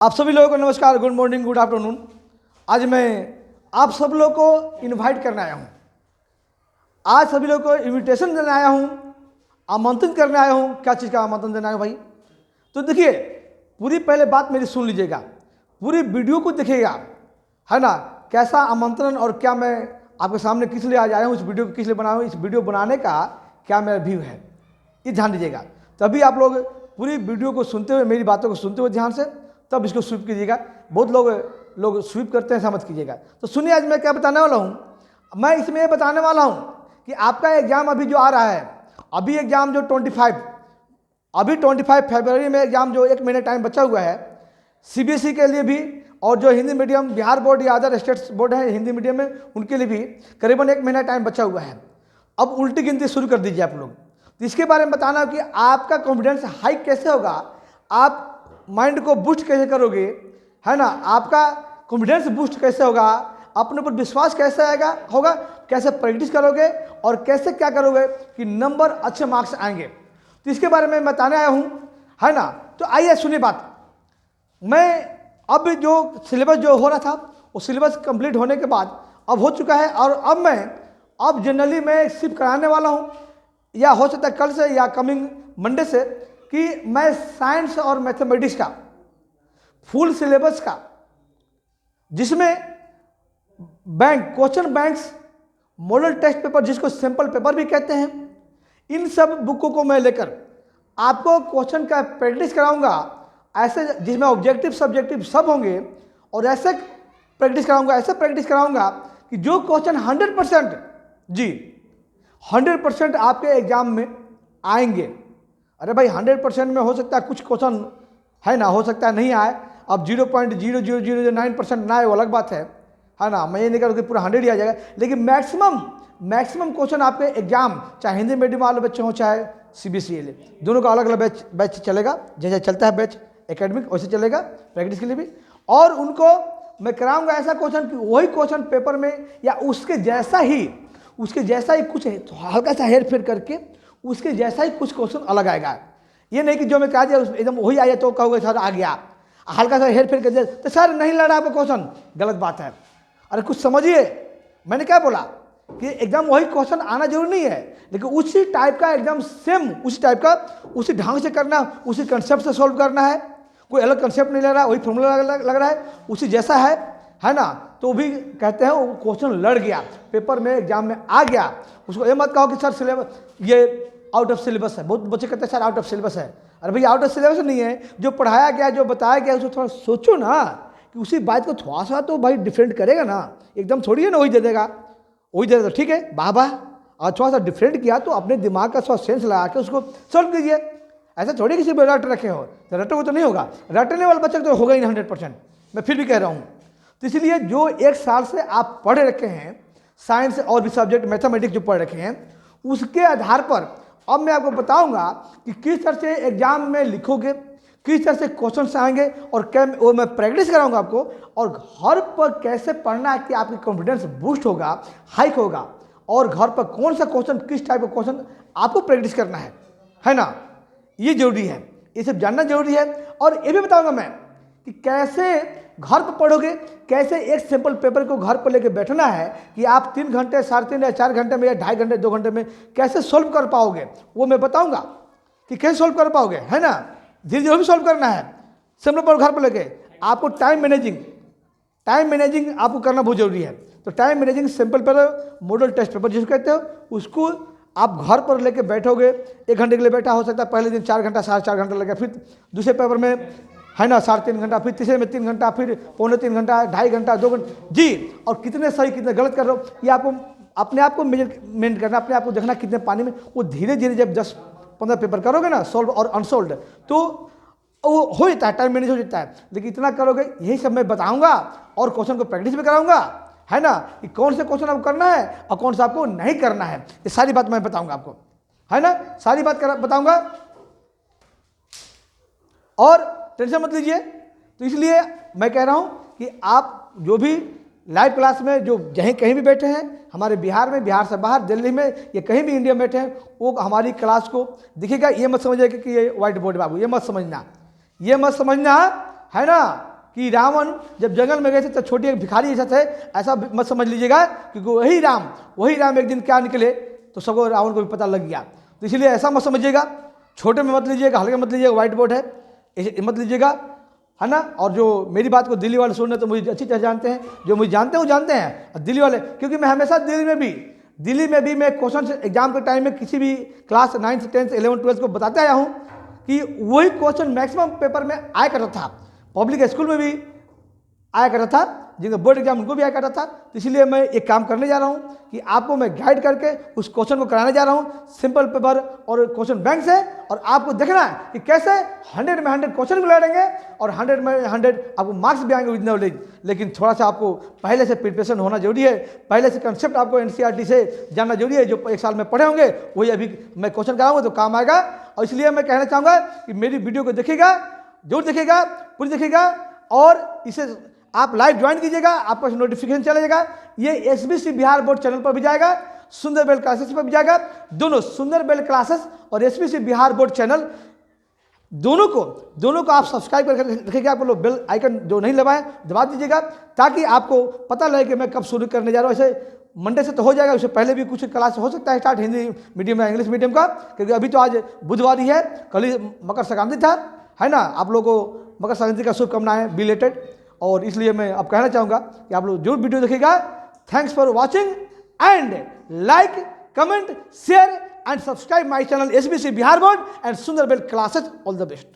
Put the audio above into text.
आप सभी लोगों को नमस्कार, गुड मॉर्निंग, गुड आफ्टरनून। आज मैं आप सब लोगों को इनवाइट करने आया हूँ। आज सभी लोगों को इनविटेशन देने आया हूँ, आमंत्रित करने आया हूँ। क्या चीज़ का आमंत्रण देना है भाई? तो देखिए, पूरी पहले बात मेरी सुन लीजिएगा, पूरी वीडियो को देखिएगा, है ना। कैसा आमंत्रण और क्या मैं आपके सामने किस लिए आज आया हूँ, इस वीडियो को किस लिए बनाया हूँ, इस वीडियो बनाने का क्या मेरा व्यू है, ये ध्यान दीजिएगा। तभी आप लोग पूरी वीडियो को सुनते हुए, मेरी बातों को सुनते हुए ध्यान से, तब इसको स्वीप कीजिएगा। बहुत लोग स्वीप करते हैं, समझ कीजिएगा। तो सुनिए, आज मैं क्या बताने वाला हूँ। मैं इसमें ये बताने वाला हूँ कि आपका एग्जाम अभी जो आ रहा है, अभी एग्जाम जो 25 फरवरी में एग्जाम जो 1 महीने टाइम बचा हुआ है, सीबीएसई के लिए भी और जो हिंदी मीडियम बिहार बोर्ड या अदर स्टेट्स बोर्ड है हिंदी मीडियम में, उनके लिए भी करीबन 1 महीना टाइम बचा हुआ है। अब उल्टी गिनती शुरू कर दीजिए आप लोग। तो इसके बारे में बताना कि आपका कॉन्फिडेंस हाई कैसे होगा, आप माइंड को बूस्ट कैसे करोगे, है ना, आपका कॉन्फिडेंस बूस्ट कैसे होगा, अपने ऊपर विश्वास कैसे होगा, कैसे प्रैक्टिस करोगे और कैसे क्या करोगे कि नंबर अच्छे मार्क्स आएंगे। तो इसके बारे में बताने आया हूँ, है ना। तो आइए सुनिए बात। मैं अब जो सिलेबस जो हो रहा था, वो सिलेबस कंप्लीट होने के बाद अब हो चुका है, और अब जनरली मैं शिफ्ट कराने वाला हूँ, या हो सकता है कल से या कमिंग मंडे से, कि मैं साइंस और मैथमेटिक्स का फुल सिलेबस का, जिसमें question banks, model test paper, जिसको सैंपल पेपर भी कहते हैं, इन सब बुकों को मैं लेकर आपको क्वेश्चन का प्रैक्टिस कराऊंगा, ऐसे जिसमें ऑब्जेक्टिव सब्जेक्टिव सब होंगे, और ऐसे प्रैक्टिस कराऊंगा कि जो क्वेश्चन 100% आपके एग्जाम में आएंगे। अरे भाई, 100% में हो सकता है कुछ क्वेश्चन, है ना, हो सकता है नहीं आए। अब 0.00009% ना आए, वो अलग बात है ना। मैं ये नहीं करूँ कि पूरा 100 ही आ जाएगा, लेकिन मैक्सिमम क्वेश्चन आपके एग्जाम, चाहे हिंदी मीडियम वाले बच्चे हों चाहे सीबीएसई वाले, दोनों का अलग अलग बैच चलेगा। जैसे चलता है बैच एकेडमिक, वैसे चलेगा प्रैक्टिस के लिए भी। और उनको मैं कराऊंगा ऐसा क्वेश्चन कि वही क्वेश्चन पेपर में या उसके जैसा ही कुछ हल्का सा हेर फेर करके उसके जैसा ही कुछ क्वेश्चन अलग आएगा। ये नहीं कि जो मैं कहा दिया एकदम वही आया तो कहोगे सर आ गया, हल्का सा हेर फेर कर दिया तो सर नहीं लड़ा आपका क्वेश्चन, गलत बात है। अरे कुछ समझिए, मैंने क्या बोला कि एकदम वही क्वेश्चन आना जरूरी नहीं है, लेकिन उसी टाइप का, एकदम सेम उसी टाइप का, उसी ढंग से करना, उसी कंसेप्ट से सॉल्व करना है। कोई अलग कंसेप्ट नहीं लग रहा है, वही फॉर्मूला लग रहा है, उसी जैसा है ना। तो भी कहते हैं वो क्वेश्चन लड़ गया, पेपर में एग्जाम में आ गया। उसको ये मत कहो कि सर सिलेबस ये आउट ऑफ सिलेबस है। बहुत बच्चे कहते हैं सर आउट ऑफ सिलेबस है। अरे भैया, आउट ऑफ सिलेबस नहीं है, जो पढ़ाया गया, जो बताया गया, उसको थोड़ा सोचो ना कि उसी बात को थोड़ा सा तो भाई डिफरेंट करेगा ना, एकदम थोड़ी है ना वही दे देगा, ठीक है वाह। और थोड़ा सा डिफरेंट किया तो अपने दिमाग का थोड़ा सेंस लगा के उसको सॉल्व कीजिए। ऐसा थोड़ी किसी पर रट रखे हो, तो रटोगे तो नहीं होगा, रटने वाला बच्चा तो होगा ही नहीं 100%। मैं फिर भी कह रहा हूँ। तो इसलिए जो 1 साल से आप पढ़ रखे हैं साइंस और भी सब्जेक्ट मैथमेटिक्स जो पढ़ रखे हैं, उसके आधार पर अब मैं आपको बताऊंगा कि किस तरह से एग्जाम में लिखोगे, किस तरह से क्वेश्चंस आएंगे, और वो मैं प्रैक्टिस कराऊंगा आपको, और घर पर कैसे पढ़ना है कि आपकी कॉन्फिडेंस बूस्ट होगा, हाइक होगा, और घर पर कौन सा क्वेश्चन, किस टाइप का क्वेश्चन आपको प्रैक्टिस करना है ना। ये जरूरी है, ये सब जानना जरूरी है। और ये भी बताऊंगा मैं कि कैसे घर पर पढ़ोगे, कैसे एक सैंपल पेपर को घर पर लेके बैठना है कि आप 3 घंटे, 3.5 या 4 घंटे में या 2.5 घंटे, 2 घंटे में कैसे सॉल्व कर पाओगे, वो मैं बताऊंगा कि कैसे सॉल्व कर पाओगे, है ना। धीरे धीरे भी सॉल्व करना है सैंपल पेपर घर पर लेके। आपको टाइम मैनेजिंग आपको करना बहुत जरूरी है। तो time managing sample paper, model test paper जिसको कहते हो, उसको आप घर पर लेके बैठोगे। 1 घंटे के लिए बैठा, हो सकता है पहले दिन 4 घंटा, 4.5 घंटा लगेगा, फिर दूसरे पेपर में, है ना, 3.5 घंटा, फिर तीसरे में 3 घंटा, फिर 2.25 घंटा, 2.5 घंटा, 2 घंटे जी। और कितने सही कितने गलत कर रहे हो, ये आपको अपने आप को मेजरमेंट करना, अपने आप को देखना कितने पानी में। वो धीरे धीरे जब 10-15 पेपर करोगे ना, सॉल्व और अनसॉल्व, तो वो हो जाता है, टाइम मैनेज हो जाता है। लेकिन इतना करोगे, यही सब मैं बताऊंगा, और क्वेश्चन को प्रैक्टिस भी कराऊंगा, है ना, कि कौन से क्वेश्चन आपको करना है और कौन सा आपको नहीं करना है। ये सारी बात मैं बताऊंगा आपको, है ना, सारी बात बताऊंगा, और टेंशन मत लीजिए। तो इसलिए मैं कह रहा हूं कि आप जो भी लाइव क्लास में, जो कहीं भी बैठे हैं हमारे बिहार में, बिहार से बाहर, दिल्ली में, या कहीं भी इंडिया में बैठे हैं, वो हमारी क्लास को दिखेगा। ये मत समझिए कि ये व्हाइट बोर्ड बाबू, ये मत समझना, है ना। कि रावण जब जंगल में गए थे तो छोटी एक भिखारी जैसा थे, ऐसा मत समझ लीजिएगा, क्योंकि वही राम एक दिन क्या निकले तो सबको रावण को भी पता लग गया। तो इसलिए ऐसा मत समझिएगा, छोटे में मत लीजिएगा, हल्के मत लीजिएगा, व्हाइट बोर्ड है ऐसे मत लीजिएगा, है ना। और जो मेरी बात को दिल्ली वाले सुन रहे तो मुझे अच्छी तरह जानते हैं, जो मुझे जानते हैं वो जानते हैं। और दिल्ली वाले, क्योंकि मैं हमेशा दिल्ली में भी मैं क्वेश्चन एग्जाम के टाइम में किसी भी class 9th 10th 11th 12th को बताते आया हूँ कि वही क्वेश्चन मैक्सिमम पेपर में आया करता था, पब्लिक स्कूल में भी आया करता था, जिनका बोर्ड एग्जाम उनको भी आया करता था। तो इसलिए मैं एक काम करने जा रहा हूँ कि आपको मैं गाइड करके उस क्वेश्चन को कराने जा रहा हूँ, सिंपल पेपर और क्वेश्चन बैंक से। और आपको देखना है कि कैसे 100 में 100 क्वेश्चन भी लड़ेंगे और 100 में 100 आपको मार्क्स भी आएंगे विद नॉलेज। लेकिन थोड़ा सा आपको पहले से प्रिपरेशन होना जरूरी है, पहले से कंसेप्ट आपको NCERT से जानना जरूरी है। जो एक साल में पढ़े होंगे वही अभी मैं क्वेश्चन कराऊंगा तो काम आएगा। और इसलिए मैं कहना चाहूँगा कि मेरी वीडियो को देखिएगा, जरूर देखिएगा, पूरी देखिएगा, और इसे आप लाइव ज्वाइन कीजिएगा, आपके पास नोटिफिकेशन चलेगा। ये SBC बिहार बोर्ड चैनल पर भी जाएगा, सुंदर बेल क्लासेस पर भी जाएगा। दोनों सुंदर बेल क्लासेस और SBC बिहार बोर्ड चैनल दोनों को आप सब्सक्राइब करके रखिएगा। आप लोग बेल आइकन जो नहीं दबाएं दबा दीजिएगा, ताकि आपको पता लगे कि मैं कब शुरू करने जा रहा हूँ। ऐसे मंडे से तो हो जाएगा, उससे पहले भी कुछ क्लास हो सकता है स्टार्ट, हिंदी मीडियम या इंग्लिश मीडियम का, क्योंकि अभी तो आज बुधवार ही है, कल ही मकर संक्रांति था, है ना। आप लोगों को मकर संक्रांति का शुभकामनाएं बिलेटेड। और इसलिए मैं अब कहना चाहूँगा कि आप लोग जरूर वीडियो देखिएगा। Thanks for watching and like, comment, share and subscribe my channel SBC Bihar board and Sundar Bell classes. All the best.